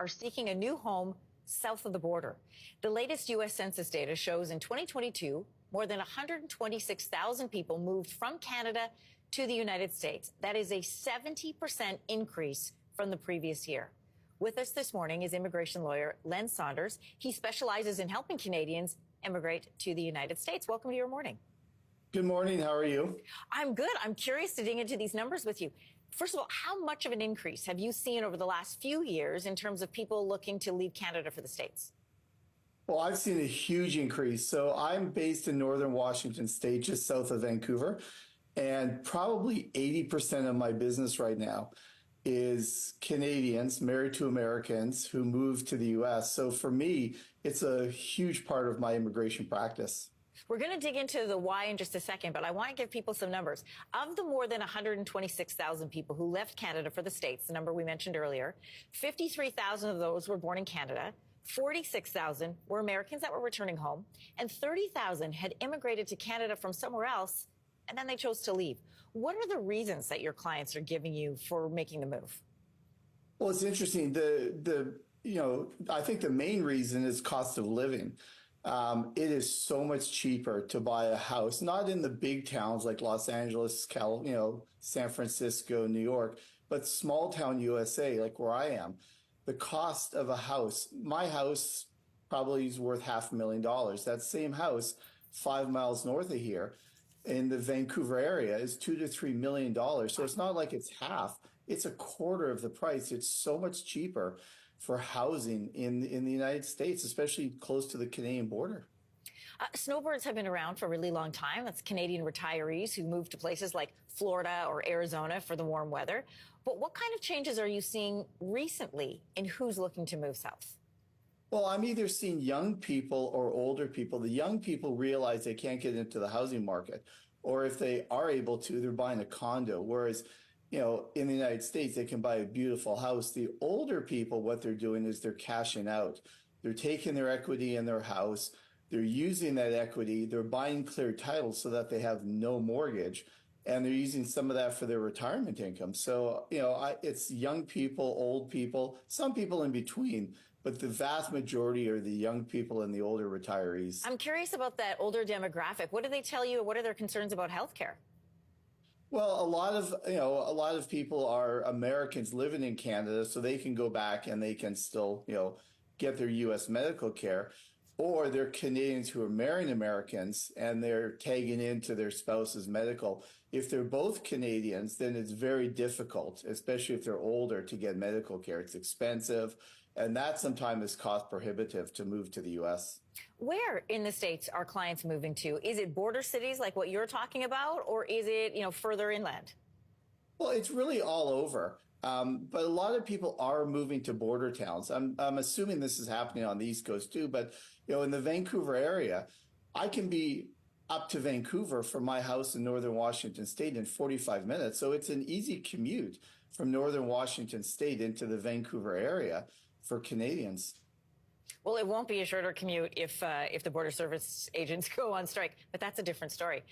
are seeking a new home south of the border. The latest U.S. Census data shows in 2022, more than 126,000 people moved from Canada to the United States. That is a 70% increase from the previous year. With us this morning is immigration lawyer Len Saunders. He specializes in helping Canadians immigrate to the United States. Welcome to your morning. Good morning. How are you? I'm good. I'm curious to dig into these numbers with you. First of all, how much of an increase have you seen over the last few years in terms of people looking to leave Canada for the States? Well, I've seen a huge increase. So I'm based in northern Washington State, just south of Vancouver, and probably 80% of my business right now is Canadians married to Americans who moved to the U.S. So for me, it's a huge part of my immigration practice. We're going to dig into the why in just a second, but I want to give people some numbers. Of the more than 126,000 people who left Canada for the States, the number we mentioned earlier, 53,000 of those were born in Canada, 46,000 were Americans that were returning home, and 30,000 had immigrated to Canada from somewhere else, and then they chose to leave. What are the reasons that your clients are giving you for making the move? Well, it's interesting. I think the main reason is cost of living. It is so much cheaper to buy a house, not in the big towns like Los Angeles, San Francisco, New York, but small town USA, like where I am. The cost of a house, my house probably is worth $500,000. That same house 5 miles north of here in the Vancouver area is $2 to $3 million. So it's not like it's half, it's a quarter of the price. It's so much cheaper for housing in the United States, especially close to the Canadian border. Snowbirds have been around for a really long time. That's Canadian retirees who move to places like Florida or Arizona for the warm weather. But what kind of changes are you seeing recently in who's looking to move south? Well, I'm either seeing young people or older people. The young people realize they can't get into the housing market, or if they are able to, they're buying a condo. Whereas, in the United States, they can buy a beautiful house. The older people, what they're doing is they're cashing out. They're taking their equity in their house. They're using that equity. They're buying clear titles so that they have no mortgage. And they're using some of that for their retirement income. So, it's young people, old people, some people in between, but the vast majority are the young people and the older retirees. I'm curious about that older demographic. What do they tell you? What are their concerns about healthcare? Well, a lot of people are Americans living in Canada, so they can go back and they can still, get their U.S. medical care. Or they're Canadians who are marrying Americans and they're tagging into their spouse's medical. If they're both Canadians, then it's very difficult, especially if they're older, to get medical care. It's expensive, and that sometimes is cost prohibitive to move to the U.S. Where in the States are clients moving to? Is it border cities like what you're talking about, or is it, further inland? Well, it's really all over. But a lot of people are moving to border towns. I'm assuming this is happening on the East Coast too, but in the Vancouver area, I can be up to Vancouver from my house in northern Washington State in 45 minutes. So it's an easy commute from northern Washington State into the Vancouver area for Canadians. Well, it won't be a shorter commute if the Border Service agents go on strike, but that's a different story.